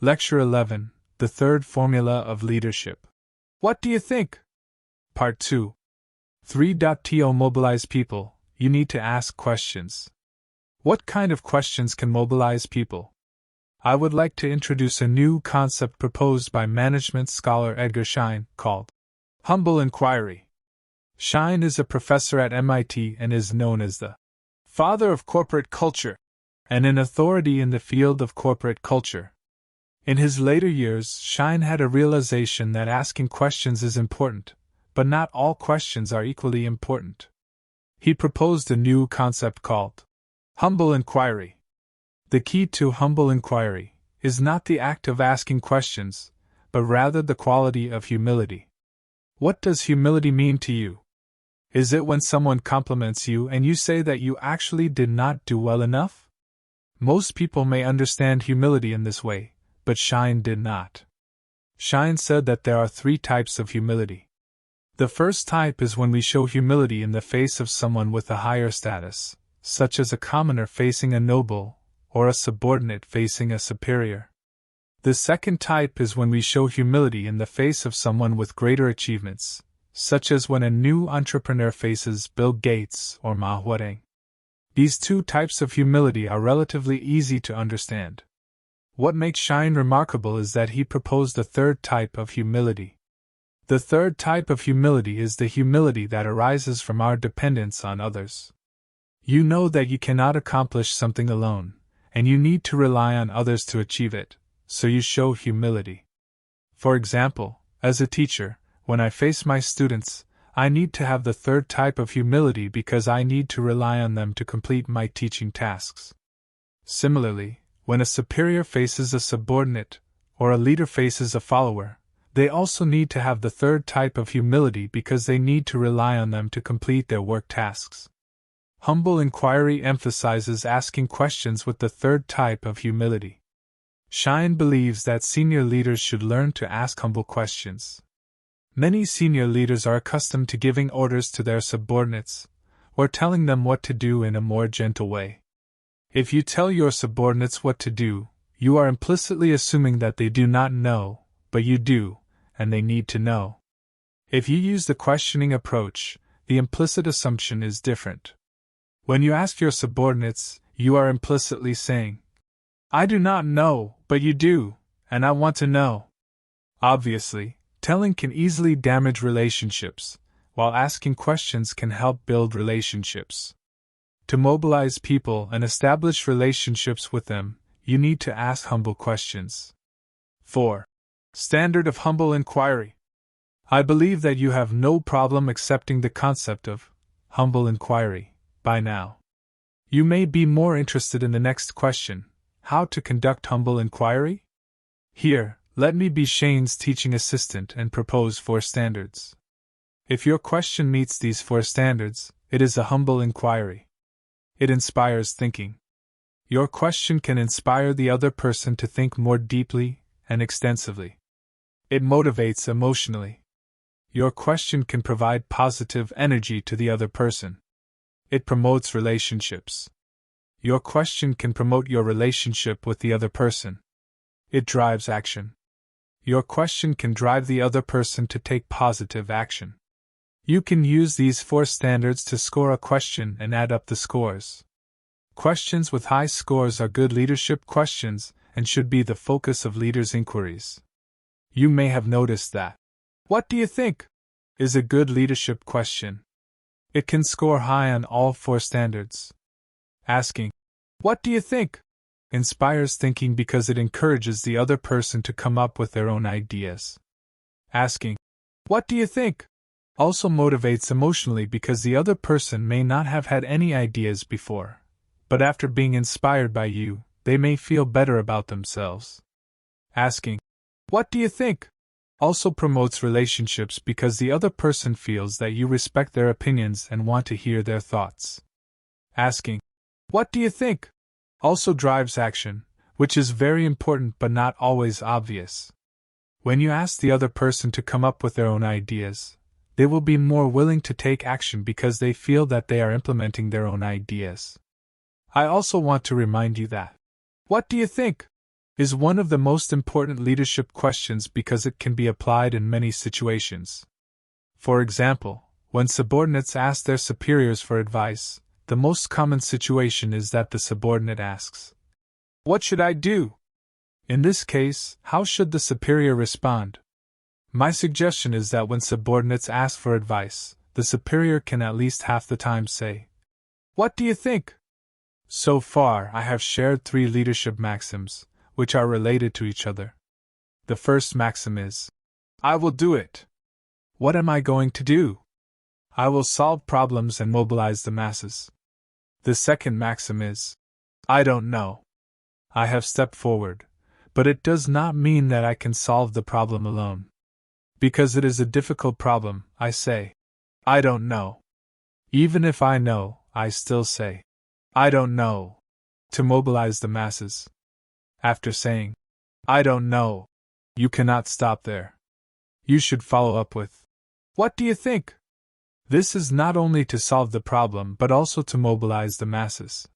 Lecture 11, The Third Formula of Leadership. What do you think? Part 2. 3.to mobilize people, you need to ask questions. What kind of questions can mobilize people? I would like to introduce a new concept proposed by management scholar Edgar Schein, called humble inquiry. Schein is a professor at MIT and is known as the father of corporate culture, and an authority in the field of corporate culture. In his later years, Schein had a realization that asking questions is important, but not all questions are equally important. He proposed a new concept called humble inquiry. The key to humble inquiry is not the act of asking questions, but rather the quality of humility. What does humility mean to you? Is it when someone compliments you and you say that you actually did not do well enough? Most people may understand humility in this way, but Schein did not. Schein said that there are 3 types of humility. The first type is when we show humility in the face of someone with a higher status, such as a commoner facing a noble, or a subordinate facing a superior. The second type is when we show humility in the face of someone with greater achievements, such as when a new entrepreneur faces Bill Gates or Ma Huateng. These 2 types of humility are relatively easy to understand. What makes Schein remarkable is that he proposed a third type of humility. The third type of humility is the humility that arises from our dependence on others. You know that you cannot accomplish something alone, and you need to rely on others to achieve it, so you show humility. For example, as a teacher, when I face my students, I need to have the third type of humility because I need to rely on them to complete my teaching tasks. Similarly, when a superior faces a subordinate, or a leader faces a follower, they also need to have the third type of humility because they need to rely on them to complete their work tasks. Humble inquiry emphasizes asking questions with the third type of humility. Schein believes that senior leaders should learn to ask humble questions. Many senior leaders are accustomed to giving orders to their subordinates, or telling them what to do in a more gentle way. If you tell your subordinates what to do, you are implicitly assuming that they do not know, but you do, and they need to know. If you use the questioning approach, the implicit assumption is different. When you ask your subordinates, you are implicitly saying, I do not know, but you do, and I want to know. Obviously, telling can easily damage relationships, while asking questions can help build relationships. To mobilize people and establish relationships with them, you need to ask humble questions. 4. Standard of humble inquiry. I believe that you have no problem accepting the concept of humble inquiry by now. You may be more interested in the next question: how to conduct humble inquiry? Here, let me be Schein's teaching assistant and propose 4 standards. If your question meets these 4 standards, it is a humble inquiry. It inspires thinking. Your question can inspire the other person to think more deeply and extensively. It motivates emotionally. Your question can provide positive energy to the other person. It promotes relationships. Your question can promote your relationship with the other person. It drives action. Your question can drive the other person to take positive action. You can use these 4 standards to score a question and add up the scores. Questions with high scores are good leadership questions and should be the focus of leaders' inquiries. You may have noticed that "What do you think?" is a good leadership question. It can score high on all 4 standards. Asking, "What do you think?" inspires thinking because it encourages the other person to come up with their own ideas. Asking, "What do you think?" also motivates emotionally because the other person may not have had any ideas before, but after being inspired by you, they may feel better about themselves. Asking, "What do you think?" also promotes relationships because the other person feels that you respect their opinions and want to hear their thoughts. Asking, "What do you think?" also drives action, which is very important but not always obvious. When you ask the other person to come up with their own ideas, they will be more willing to take action because they feel that they are implementing their own ideas. I also want to remind you that "What do you think?" is one of the most important leadership questions because it can be applied in many situations. For example, when subordinates ask their superiors for advice, the most common situation is that the subordinate asks, "What should I do?" In this case, how should the superior respond? My suggestion is that when subordinates ask for advice, the superior can at least half the time say, "What do you think?" So far, I have shared 3 leadership maxims, which are related to each other. The first maxim is, "I will do it." What am I going to do? I will solve problems and mobilize the masses. The second maxim is, "I don't know." I have stepped forward, but it does not mean that I can solve the problem alone. Because it is a difficult problem, I say, "I don't know." Even if I know, I still say, "I don't know," to mobilize the masses. After saying, "I don't know," you cannot stop there. You should follow up with, "What do you think?" This is not only to solve the problem but also to mobilize the masses.